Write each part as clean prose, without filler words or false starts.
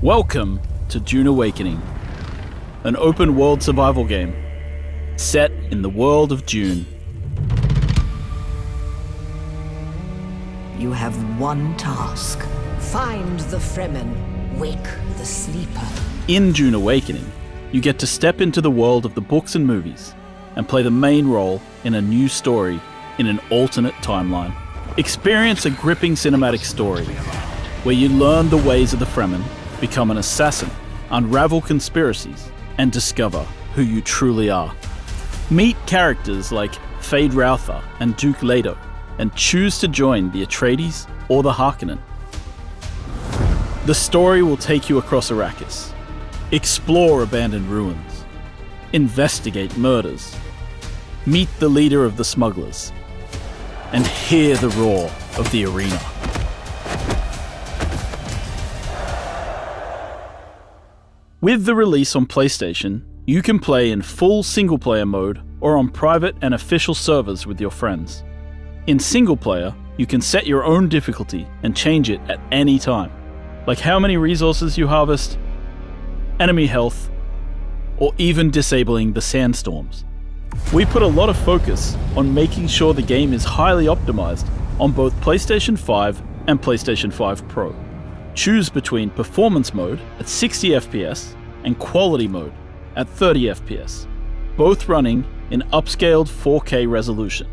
Welcome to Dune Awakening, an open-world survival game set in the world of Dune. You have one task. Find the Fremen. Wake the sleeper. In Dune Awakening, you get to step into the world of the books and movies and play the main role in a new story in an alternate timeline. Experience a gripping cinematic story where you learn the ways of the Fremen, become an assassin, unravel conspiracies, and discover who you truly are. Meet characters like Fade Routher and Duke Leto, and choose to join the Atreides or the Harkonnen. The story will take you across Arrakis, explore abandoned ruins, investigate murders, meet the leader of the smugglers, and hear the roar of the arena. With the release on PlayStation, you can play in full single-player mode or on private and official servers with your friends. In single-player, you can set your own difficulty and change it at any time, like how many resources you harvest, enemy health, or even disabling the sandstorms. We put a lot of focus on making sure the game is highly optimized on both PlayStation 5 and PlayStation 5 Pro. Choose between Performance Mode at 60 FPS and Quality Mode at 30 FPS, both running in upscaled 4K resolution.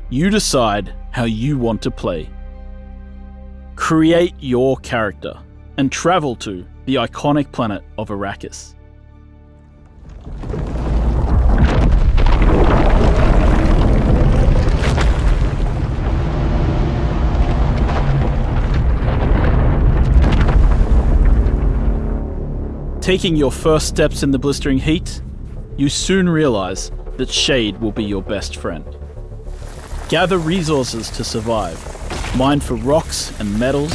You decide how you want to play. Create your character and travel to the iconic planet of Arrakis. Taking your first steps in the blistering heat, you soon realize that shade will be your best friend. Gather resources to survive, mine for rocks and metals,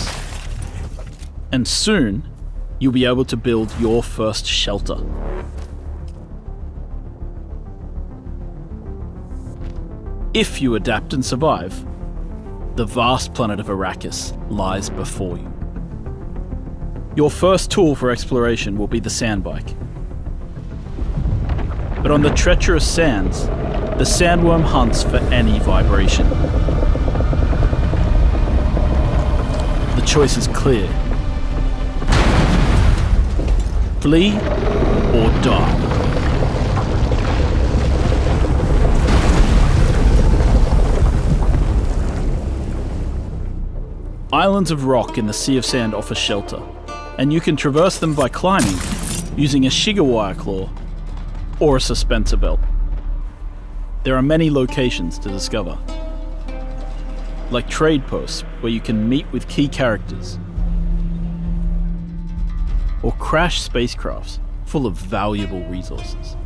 and soon you'll be able to build your first shelter. If you adapt and survive, the vast planet of Arrakis lies before you. Your first tool for exploration will be the sandbike. But on the treacherous sands, the sandworm hunts for any vibration. The choice is clear. Flee or die. Islands of rock in the Sea of Sand offer shelter, and you can traverse them by climbing using a Shigawire claw or a suspensor belt. There are many locations to discover, like trade posts where you can meet with key characters, or crash spacecrafts full of valuable resources.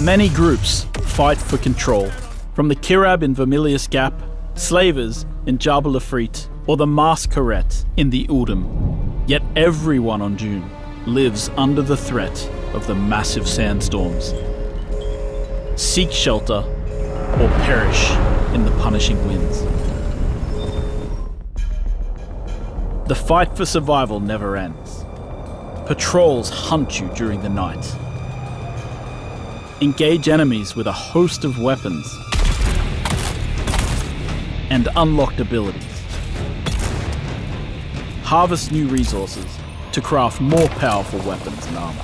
Many groups fight for control, from the Kirab in Vermilius Gap, Slavers in Jabal Afrit, or the Masquerette in the Udum. Yet everyone on Dune lives under the threat of the massive sandstorms. Seek shelter or perish in the punishing winds. The fight for survival never ends. Patrols hunt you during the night. Engage enemies with a host of weapons and unlocked abilities. Harvest new resources to craft more powerful weapons and armor.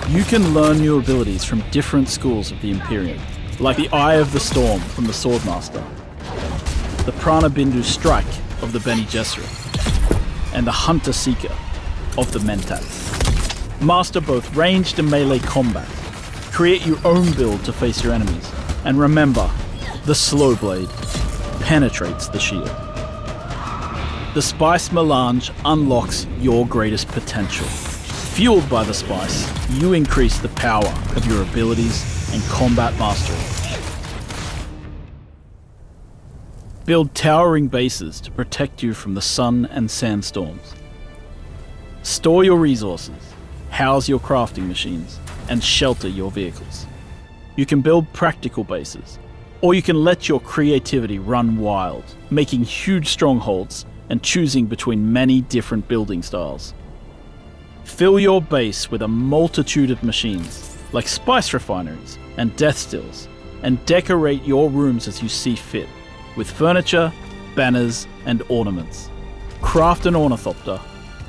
You can learn new abilities from different schools of the Imperium, like the Eye of the Storm from the Swordmaster, the Prana Bindu Strike of the Bene Gesserit, and the Hunter Seeker of the Mentats. Master both ranged and melee combat. Create your own build to face your enemies, and remember, the slow blade penetrates the shield. The Spice Melange unlocks your greatest potential. Fueled by the spice, you increase the power of your abilities and combat mastery. Build towering bases to protect you from the sun and sandstorms. Store your resources, house your crafting machines, and shelter your vehicles. You can build practical bases, or you can let your creativity run wild, making huge strongholds and choosing between many different building styles. Fill your base with a multitude of machines, like spice refineries and death stills, and decorate your rooms as you see fit, with furniture, banners, and ornaments. Craft an ornithopter,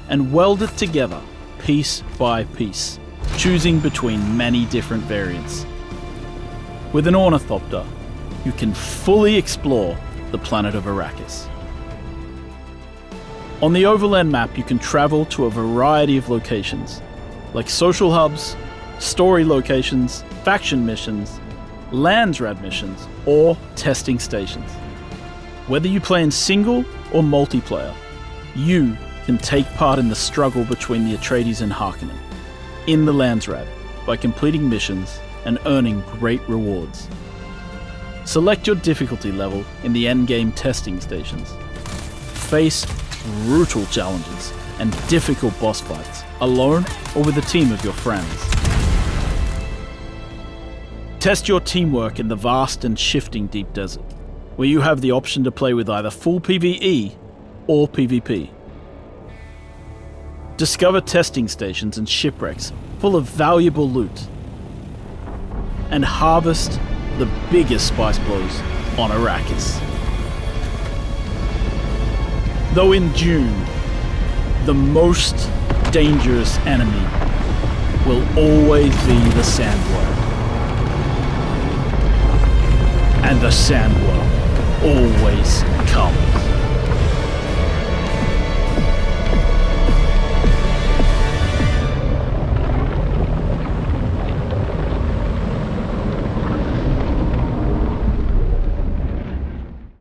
and weld it together, piece by piece, choosing between many different variants. With an ornithopter, you can fully explore the planet of Arrakis. On the overland map, you can travel to a variety of locations, like social hubs, story locations, faction missions, Landsrad missions, or testing stations. Whether you play in single or multiplayer, you can take part in the struggle between the Atreides and Harkonnen in the Landsrad by completing missions and earning great rewards. Select your difficulty level in the endgame testing stations. Face brutal challenges and difficult boss fights, alone or with a team of your friends. Test your teamwork in the vast and shifting deep desert, where you have the option to play with either full PvE or PvP. Discover testing stations and shipwrecks full of valuable loot, and harvest the biggest spice blows on Arrakis. Though in Dune, the most dangerous enemy will always be the Sandworm. And the Sandworm always comes.